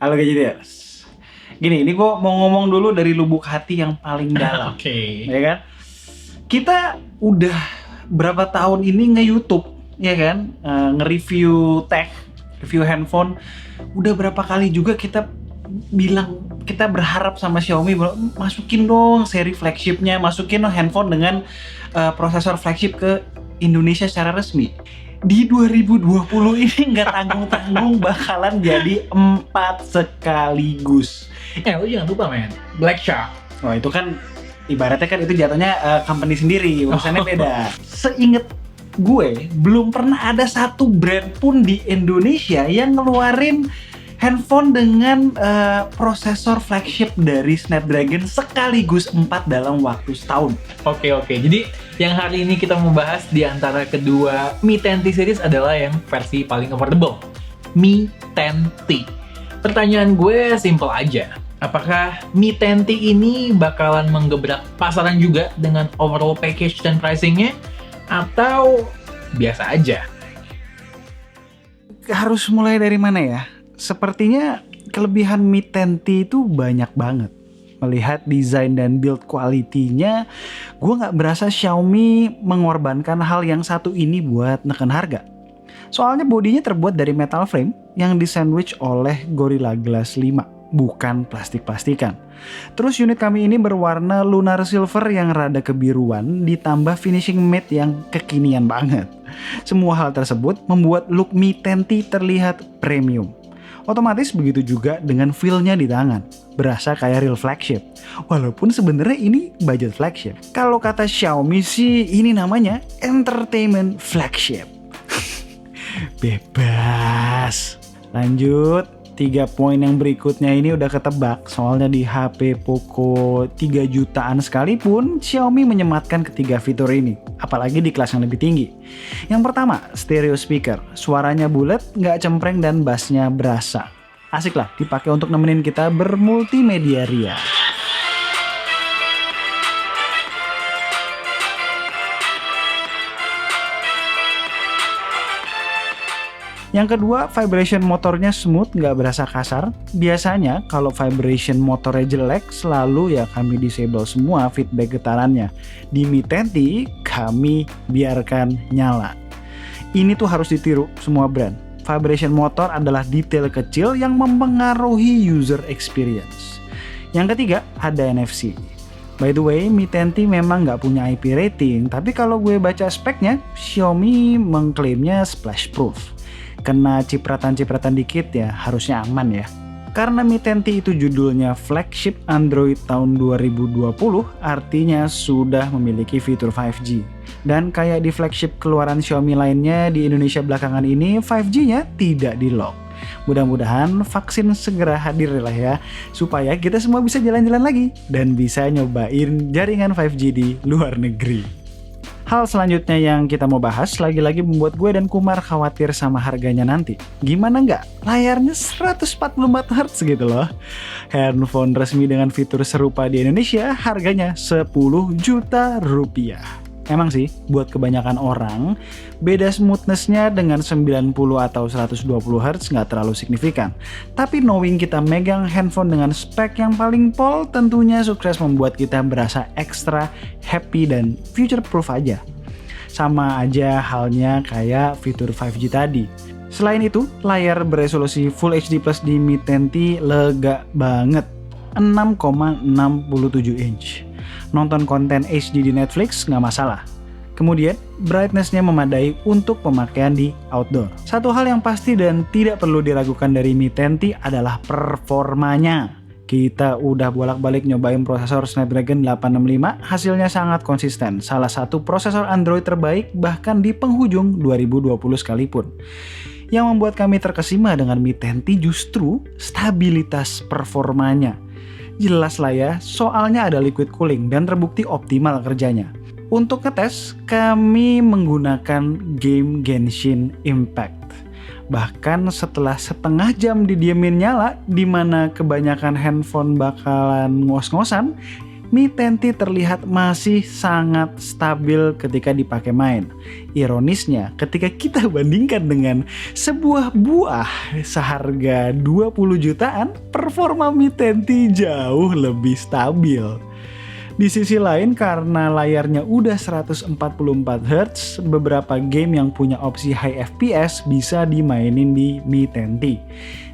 Halo Gadgetiers. Gini, ini gue mau ngomong dulu dari lubuk hati yang paling dalam. Oke. Ya kan? Kita udah berapa tahun ini nge-YouTube, ya kan? Nge-review tech, review handphone. Udah berapa kali juga kita bilang, kita berharap sama Xiaomi, masukin dong seri flagshipnya, masukin dong handphone dengan prosesor flagship ke Indonesia secara resmi. Di 2020 ini nggak tanggung-tanggung bakalan jadi 4 sekaligus. Lu jangan lupa men, Black Shark. Wah itu kan ibaratnya kan itu jatuhnya company sendiri, urusannya beda. Seinget gue, belum pernah ada satu brand pun di Indonesia yang ngeluarin handphone dengan prosesor flagship dari Snapdragon sekaligus 4 dalam waktu setahun. Oke. Jadi yang hari ini kita mau bahas di antara kedua Mi 10T series adalah yang versi paling affordable, Mi 10T. Pertanyaan gue simple aja. Apakah Mi 10T ini bakalan menggebrak pasaran juga dengan overall package dan pricingnya? Atau biasa aja? Harus mulai dari mana ya? Sepertinya kelebihan Mi 10T itu banyak banget. Melihat desain dan build quality-nya, gue nggak berasa Xiaomi mengorbankan hal yang satu ini buat neken harga. Soalnya bodinya terbuat dari metal frame yang disandwich oleh Gorilla Glass 5, bukan plastik-plastikan. Terus unit kami ini berwarna lunar silver yang rada kebiruan ditambah finishing matte yang kekinian banget. Semua hal tersebut membuat look Mi 10T terlihat premium. Otomatis begitu juga dengan feel-nya di tangan. Berasa kayak real flagship. Walaupun sebenarnya ini budget flagship. Kalau kata Xiaomi sih ini namanya entertainment flagship. Bebas. Lanjut. 3 poin yang berikutnya ini udah ketebak. Soalnya di HP Poco 3 jutaan sekalipun Xiaomi menyematkan ketiga fitur ini. Apalagi di kelas yang lebih tinggi. Yang pertama, stereo speaker. Suaranya bulat, nggak cempreng dan bassnya berasa. Asik lah dipakai untuk nemenin kita bermultimedia ria. Yang kedua, vibration motornya smooth, nggak berasa kasar. Biasanya kalau vibration motornya jelek, selalu ya kami disable semua feedback getarannya. Di Mi 10T, kami biarkan nyala. Ini tuh harus ditiru semua brand. Vibration motor adalah detail kecil yang mempengaruhi user experience. Yang ketiga, ada NFC. By the way, Mi 10T memang nggak punya IP rating, tapi kalau gue baca speknya, Xiaomi mengklaimnya splash proof. Kena cipratan-cipratan dikit ya harusnya aman ya. Karena Mi 10T itu judulnya flagship Android tahun 2020, artinya sudah memiliki fitur 5G. Dan kayak di flagship keluaran Xiaomi lainnya di Indonesia belakangan ini, 5G-nya tidak di-lock. Mudah-mudahan vaksin segera hadir lah ya, supaya kita semua bisa jalan-jalan lagi dan bisa nyobain jaringan 5G di luar negeri. Hal selanjutnya yang kita mau bahas lagi-lagi membuat gue dan Kumar khawatir sama harganya nanti. Gimana nggak? Layarnya 144 Hz gitu loh. Handphone resmi dengan fitur serupa di Indonesia harganya 10 juta rupiah. Emang sih, buat kebanyakan orang, beda smoothness-nya dengan 90 atau 120 Hz nggak terlalu signifikan. Tapi knowing kita megang handphone dengan spek yang paling pol, tentunya sukses membuat kita berasa ekstra happy dan future-proof aja. Sama aja halnya kayak fitur 5G tadi. Selain itu, layar beresolusi Full HD Plus di Mi 10T lega banget, 6,67 inch. Nonton konten HD di Netflix nggak masalah. Kemudian, brightness-nya memadai untuk pemakaian di outdoor. Satu hal yang pasti dan tidak perlu diragukan dari Mi 10T adalah performanya. Kita udah bolak-balik nyobain prosesor Snapdragon 865, hasilnya sangat konsisten. Salah satu prosesor Android terbaik bahkan di penghujung 2020 sekalipun. Yang membuat kami terkesima dengan Mi 10T justru stabilitas performanya. Jelas lah ya, soalnya ada liquid cooling dan terbukti optimal kerjanya. Untuk ngetes, kami menggunakan game Genshin Impact. Bahkan setelah setengah jam didiemin nyala, di mana kebanyakan handphone bakalan ngos-ngosan, Mi 10T terlihat masih sangat stabil ketika dipakai main. Ironisnya, ketika kita bandingkan dengan sebuah buah seharga 20 jutaan, performa Mi 10T jauh lebih stabil. Di sisi lain, karena layarnya udah 144 Hz, beberapa game yang punya opsi high FPS bisa dimainin di Mi 10T.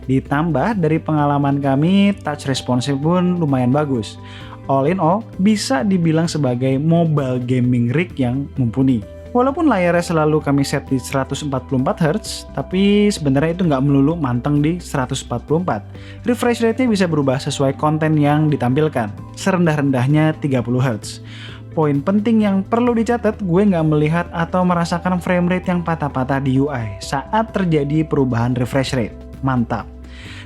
Ditambah dari pengalaman kami, touch response pun lumayan bagus. All in all, bisa dibilang sebagai mobile gaming rig yang mumpuni. Walaupun layarnya selalu kami set di 144 Hz, tapi sebenarnya itu nggak melulu manteng di 144. Refresh rate-nya bisa berubah sesuai konten yang ditampilkan, serendah-rendahnya 30 Hz. Poin penting yang perlu dicatat, gue nggak melihat atau merasakan frame rate yang patah-patah di UI saat terjadi perubahan refresh rate. Mantap.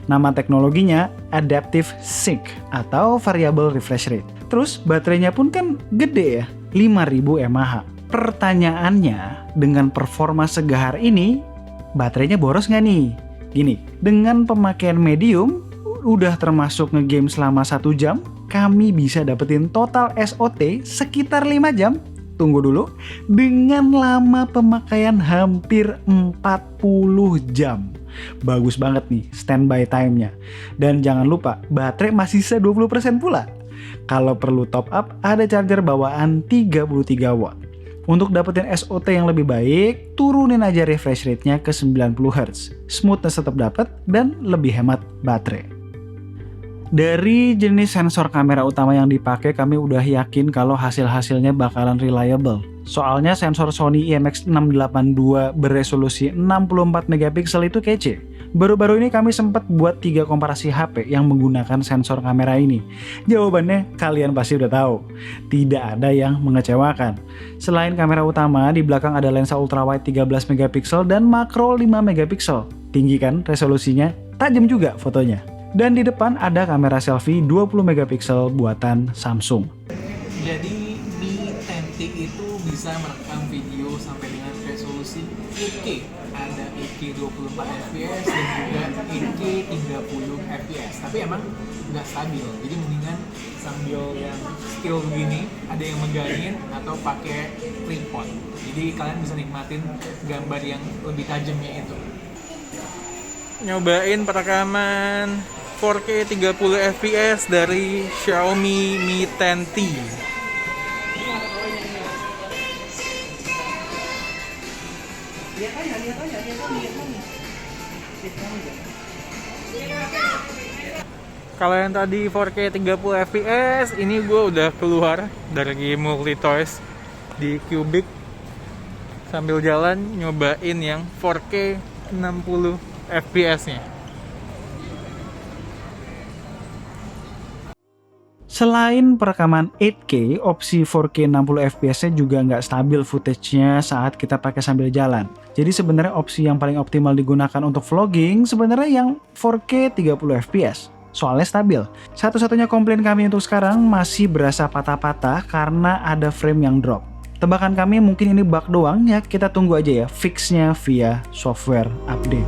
Nama teknologinya Adaptive Sync atau Variable Refresh Rate. Terus baterainya pun kan gede ya, 5000 mAh. Pertanyaannya, dengan performa segahar ini, baterainya boros nggak nih? Gini, dengan pemakaian medium, udah termasuk ngegame selama 1 jam, kami bisa dapetin total SOT sekitar 5 jam. Tunggu dulu, dengan lama pemakaian hampir 40 jam. Bagus banget nih standby time-nya. Dan jangan lupa, baterai masih sisa 20% pula. Kalau perlu top up, ada charger bawaan 33 watt. Untuk dapetin SOT yang lebih baik, turunin aja refresh rate-nya ke 90 Hz. Smoothness tetap dapat dan lebih hemat baterai. Dari jenis sensor kamera utama yang dipakai, kami udah yakin kalau hasil-hasilnya bakalan reliable. Soalnya sensor Sony IMX682 beresolusi 64 megapiksel itu kece. Baru-baru ini kami sempat buat 3 komparasi HP yang menggunakan sensor kamera ini. Jawabannya kalian pasti udah tahu. Tidak ada yang mengecewakan. Selain kamera utama, di belakang ada lensa ultrawide 13 megapiksel dan makro 5 megapiksel. Tinggi kan resolusinya? Tajam juga fotonya. Dan di depan ada kamera selfie 20 megapiksel buatan Samsung. Jadi Mi 10T itu bisa merekam video sampai dengan resolusi 8K. Ada 8K 24 fps dan juga 8K 30 fps. Tapi emang nggak stabil. Jadi mendingan sambil yang skill begini, ada yang megangin atau pakai tripod. Jadi kalian bisa nikmatin gambar yang lebih tajamnya itu. Nyobain perekaman 4K 30 fps dari Xiaomi Mi 10T. Kalau yang tadi 4K 30 fps, ini gue udah keluar dari multi-toys di Cubic sambil jalan nyobain yang 4K 60 fps-nya. Selain perekaman 8K, opsi 4K 60 fps-nya juga nggak stabil footage-nya saat kita pakai sambil jalan. Jadi sebenarnya opsi yang paling optimal digunakan untuk vlogging sebenarnya yang 4K 30 fps. Soalnya stabil. Satu-satunya komplain kami untuk sekarang masih berasa patah-patah karena ada frame yang drop. Tebakan kami mungkin ini bug doang, ya kita tunggu aja ya fix-nya via software update.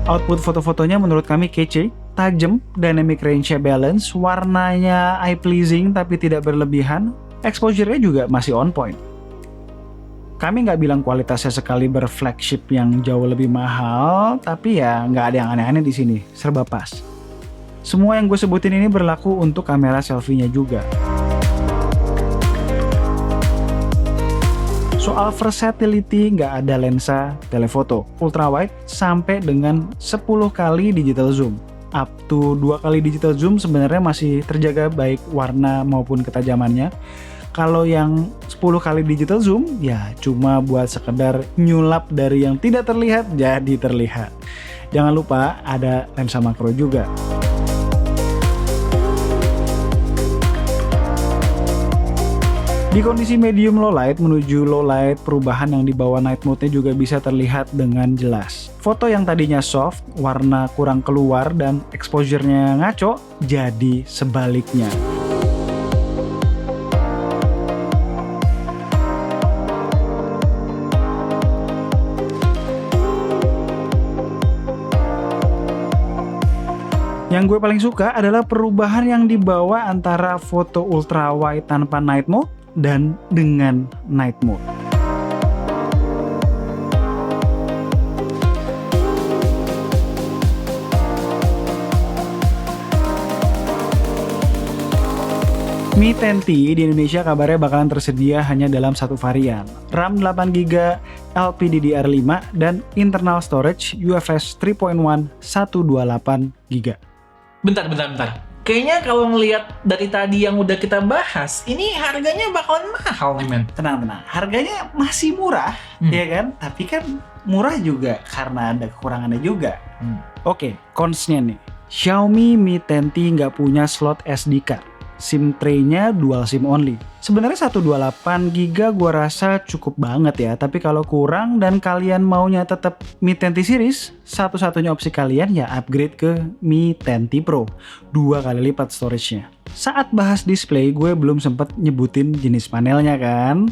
Output foto-fotonya menurut kami kece, tajam, dynamic range-nya balance, warnanya eye pleasing tapi tidak berlebihan, exposure-nya juga masih on point. Kami nggak bilang kualitasnya sekaliber flagship yang jauh lebih mahal, tapi ya nggak ada yang aneh-aneh di sini, serba pas. Semua yang gue sebutin ini berlaku untuk kamera selfie-nya juga. Soal versatility, nggak ada lensa telefoto ultrawide sampai dengan 10 kali digital zoom. Up to 2 kali digital zoom sebenarnya masih terjaga baik warna maupun ketajamannya. Kalau yang 10 kali digital zoom ya cuma buat sekedar nyulap dari yang tidak terlihat jadi terlihat. Jangan lupa ada lensa makro juga. Di kondisi medium low light menuju low light, perubahan yang di bawah night mode-nya juga bisa terlihat dengan jelas. Foto yang tadinya soft, warna kurang keluar dan exposure-nya ngaco, jadi sebaliknya. Yang gue paling suka adalah perubahan yang dibawa antara foto ultra wide tanpa night mode dan dengan night mode. Mi 10T di Indonesia kabarnya bakalan tersedia hanya dalam satu varian, RAM 8GB, LPDDR5, dan internal storage UFS 3.1 128GB. Bentar. Kayaknya kalau ngelihat dari tadi yang udah kita bahas, ini harganya bakalan mahal nih, men. Tenang, harganya masih murah, ya kan? Tapi kan murah juga karena ada kekurangannya juga. Oke, cons-nya nih. Xiaomi Mi 10T nggak punya slot SD card. SIM tray-nya dual SIM only. Sebenarnya 128GB gua rasa cukup banget ya, tapi kalau kurang dan kalian maunya tetap Mi 10T series, satu-satunya opsi kalian ya upgrade ke Mi 10T Pro, 2 kali lipat storage-nya. Saat bahas display, gue belum sempet nyebutin jenis panelnya kan?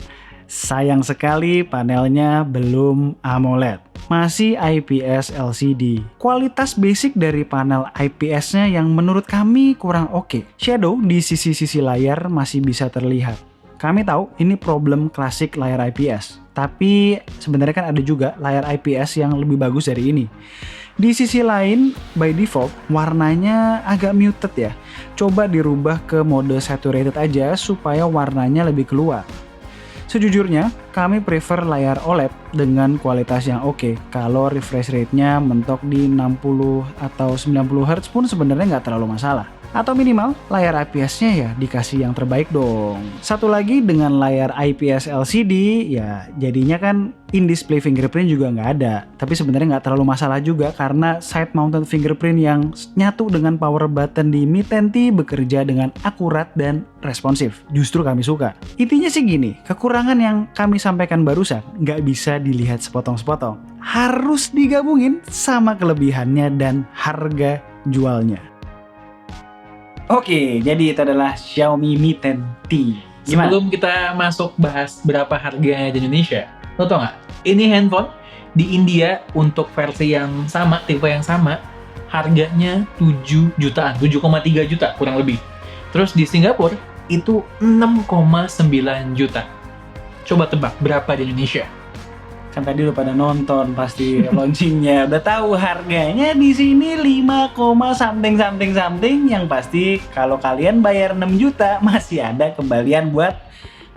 Sayang sekali panelnya belum AMOLED, masih IPS LCD. Kualitas basic dari panel IPS-nya yang menurut kami kurang oke. Shadow di sisi-sisi layar masih bisa terlihat. Kami tahu ini problem klasik layar IPS, tapi sebenarnya kan ada juga layar IPS yang lebih bagus dari ini. Di sisi lain, by default, warnanya agak muted ya. Coba dirubah ke mode saturated aja supaya warnanya lebih keluar. Sejujurnya, kami prefer layar OLED dengan kualitas yang oke. Kalau refresh rate-nya mentok di 60 atau 90 Hz pun sebenarnya nggak terlalu masalah. Atau minimal, layar IPS-nya ya dikasih yang terbaik dong. Satu lagi dengan layar IPS LCD, ya jadinya kan in-display fingerprint juga nggak ada. Tapi sebenarnya nggak terlalu masalah juga karena side-mounted fingerprint yang nyatu dengan power button di Mi 10T bekerja dengan akurat dan responsif. Justru kami suka. Intinya sih gini, kekurangan yang kami sampaikan barusan nggak bisa dilihat sepotong-sepotong. Harus digabungin sama kelebihannya dan harga jualnya. Oke, jadi itu adalah Xiaomi Mi 10T. Gimana? Sebelum kita masuk bahas berapa harganya di Indonesia, lo tau nggak? Ini handphone di India untuk versi yang sama, tipe yang sama, harganya 7 jutaan, 7,3 juta kurang lebih. Terus di Singapura itu 6,9 juta. Coba tebak berapa di Indonesia? Kan tadi udah pada nonton pasti launchingnya, udah tahu harganya di sini 5, something yang pasti kalau kalian bayar 6 juta masih ada kembalian buat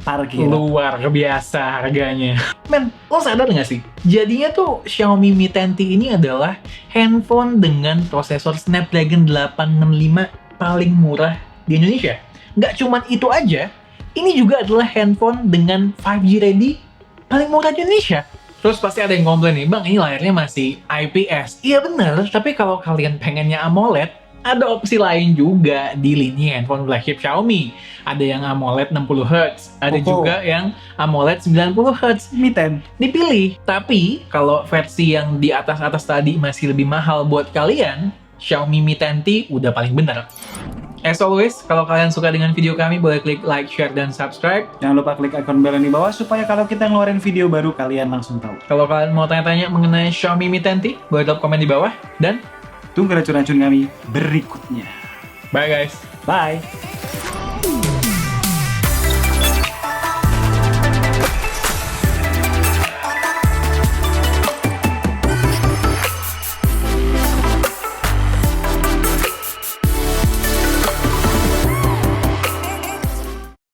parkir. Luar biasa harganya. Men, lo sadar nggak sih? Jadinya tuh Xiaomi Mi 10T ini adalah handphone dengan prosesor Snapdragon 865 paling murah di Indonesia. Nggak cuman itu aja, ini juga adalah handphone dengan 5G ready paling murah di Indonesia. Terus pasti ada yang komplain nih, bang ini layarnya masih IPS. Iya bener, tapi kalau kalian pengennya AMOLED, ada opsi lain juga di lini handphone flagship Xiaomi. Ada yang AMOLED 60Hz, ada juga yang AMOLED 90Hz. Mi 10. Dipilih, tapi kalau versi yang di atas-atas tadi masih lebih mahal buat kalian, Xiaomi Mi 10T udah paling bener. As always, kalau kalian suka dengan video kami, boleh klik like, share, dan subscribe. Jangan lupa klik icon bell yang di bawah supaya kalau kita ngeluarin video baru kalian langsung tahu. Kalau kalian mau tanya-tanya mengenai Xiaomi Mi 10T, boleh drop komen di bawah. Dan tunggu racun-racun kami berikutnya. bye guys. Bye.